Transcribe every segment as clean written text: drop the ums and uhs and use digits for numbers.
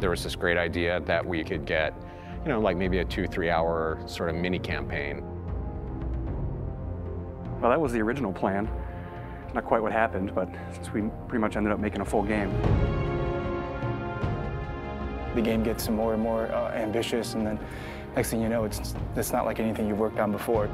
there was this great idea that we could get, you know, like maybe a 2-3 hour sort of mini campaign. Well, that was the original plan. Not quite what happened, but since we pretty much ended up making a full game. The game gets more and more ambitious, and then next thing you know, it's not like anything you've worked on before.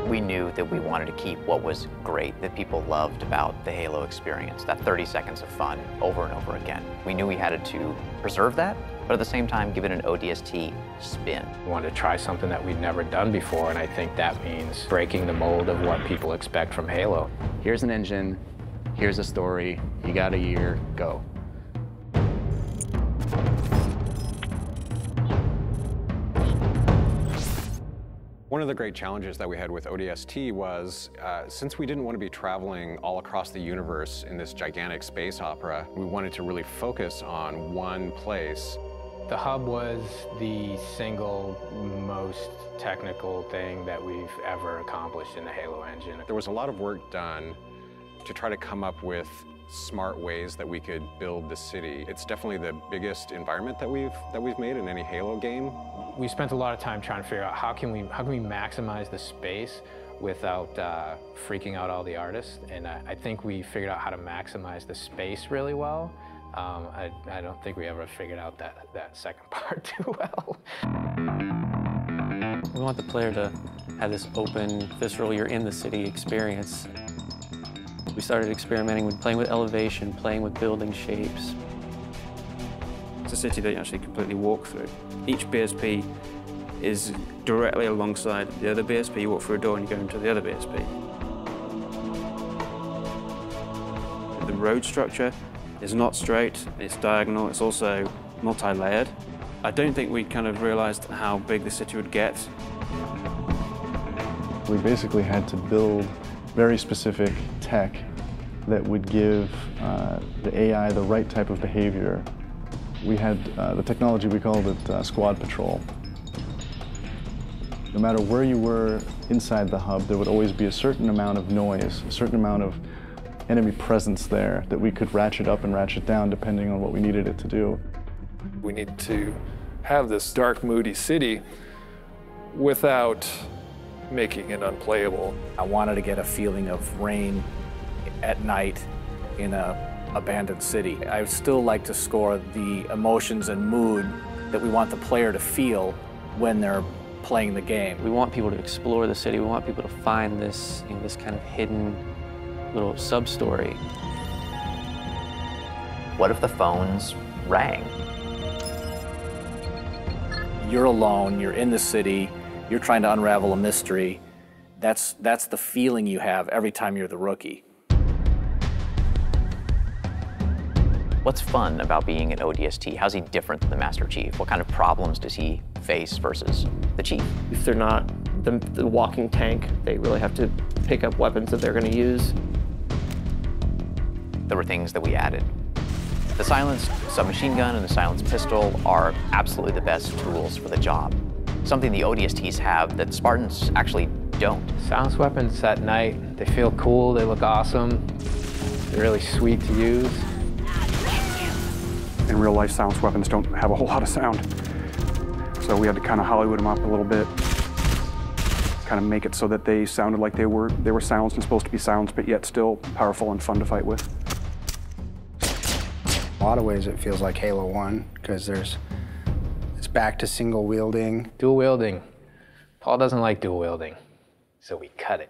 We knew that we wanted to keep what was great, that people loved about the Halo experience, that 30 seconds of fun over and over again. We knew we had to preserve that, but at the same time give it an ODST spin. We wanted to try something that we'd never done before, and I think that means breaking the mold of what people expect from Halo. Here's an engine, here's a story, you got a year, go. One of the great challenges that we had with ODST was, since we didn't want to be traveling all across the universe in this gigantic space opera, we wanted to really focus on one place. The hub was the single most technical thing that we've ever accomplished in the Halo engine. There was a lot of work done to try to come up with smart ways that we could build the city. It's definitely the biggest environment that we've made in any Halo game. We spent a lot of time trying to figure out how can we maximize the space without freaking out all the artists, and I think we figured out how to maximize the space really well. I don't think we ever figured out that second part too well. We want the player to have this open, visceral, you're in the city experience. We started experimenting with playing with elevation, playing with building shapes. It's a city that you actually completely walk through. Each BSP is directly alongside the other BSP. You walk through a door and you go into the other BSP. The road structure is not straight, it's diagonal, it's also multi-layered. I don't think we kind of realized how big the city would get. We basically had to build very specific tech that would give the AI the right type of behavior. We had the technology, we called it Squad Patrol. No matter where you were inside the hub, there would always be a certain amount of noise, a certain amount of enemy presence there that we could ratchet up and ratchet down depending on what we needed it to do. We need to have this dark, moody city without making it unplayable. I wanted to get a feeling of rain at night in an abandoned city. I still like to score the emotions and mood that we want the player to feel when they're playing the game. We want people to explore the city. We want people to find this, this kind of hidden little sub-story. What if the phones rang? You're alone, you're in the city, you're trying to unravel a mystery. That's the feeling you have every time you're the rookie. What's fun about being an ODST? How's he different than the Master Chief? What kind of problems does he face versus the Chief? If they're not the walking tank, they really have to pick up weapons that they're going to use. There were things that we added. The silenced submachine gun and the silenced pistol are absolutely the best tools for the job. Something the ODSTs have that Spartans actually don't. Silenced weapons at night, they feel cool, they look awesome, they're really sweet to use. In real life, silenced weapons don't have a whole lot of sound. So we had to kind of Hollywood them up a little bit, kind of make it so that they sounded like they were silenced and supposed to be silenced, but yet still powerful and fun to fight with. In a lot of ways, it feels like Halo 1, because it's back to single wielding. Dual wielding. Paul doesn't like dual wielding, so we cut it.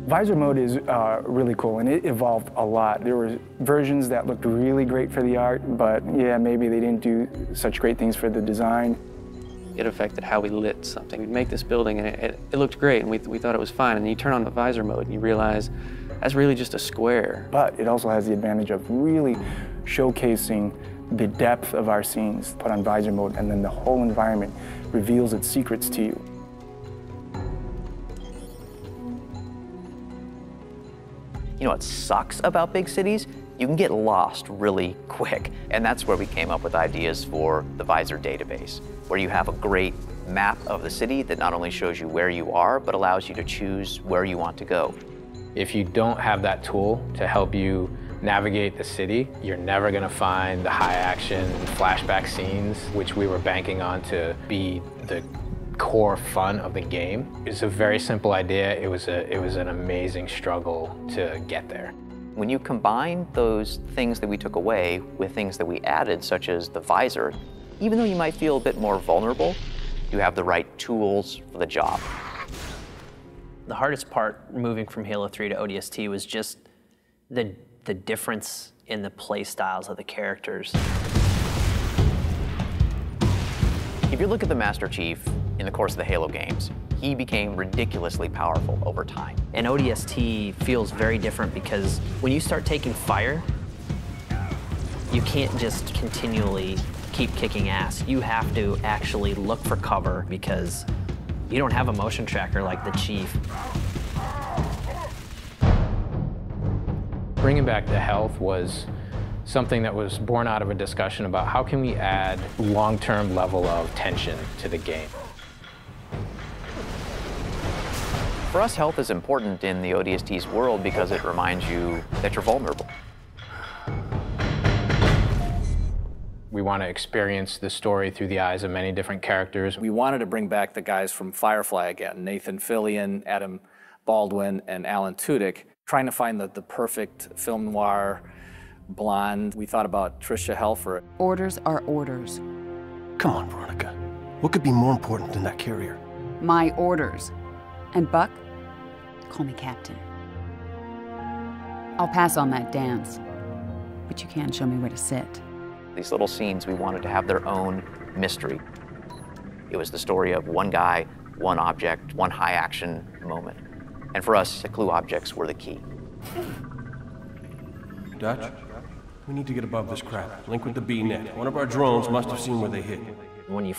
Visor mode is really cool, and it evolved a lot. There were versions that looked really great for the art, but yeah, maybe they didn't do such great things for the design. It affected how we lit something. We'd make this building, and it looked great, and we thought it was fine. And then you turn on the visor mode, and you realize that's really just a square. But it also has the advantage of really showcasing the depth of our scenes. Put on visor mode, and then the whole environment reveals its secrets to you. You know what sucks about big cities? You can get lost really quick. And that's where we came up with ideas for the Visor database, where you have a great map of the city that not only shows you where you are, but allows you to choose where you want to go. If you don't have that tool to help you navigate the city, you're never going to find the high action flashback scenes, which we were banking on to be the core fun of the game. It's a very simple idea. It was an amazing struggle to get there. When you combine those things that we took away with things that we added, such as the visor, even though you might feel a bit more vulnerable, you have the right tools for the job. The hardest part moving from Halo 3 to ODST was just the difference in the play styles of the characters. If you look at the Master Chief in the course of the Halo games, he became ridiculously powerful over time. And ODST feels very different because when you start taking fire, you can't just continually keep kicking ass. You have to actually look for cover because you don't have a motion tracker like the Chief. Bringing back the health was something that was born out of a discussion about how can we add long-term level of tension to the game. For us, health is important in the ODST's world because it reminds you that you're vulnerable. We want to experience the story through the eyes of many different characters. We wanted to bring back the guys from Firefly again, Nathan Fillion, Adam Baldwin, and Alan Tudyk, trying to find the perfect film noir blonde. We thought about Tricia Helfer. Orders are orders. Come on, Veronica. What could be more important than that carrier? My orders. And Buck, call me Captain. I'll pass on that dance, but you can show me where to sit. These little scenes, we wanted to have their own mystery. It was the story of one guy, one object, one high action moment. And for us, the clue objects were the key. Dutch, we need to get above this crap. Link with the B-net. One of our drones must have seen where they hit. When you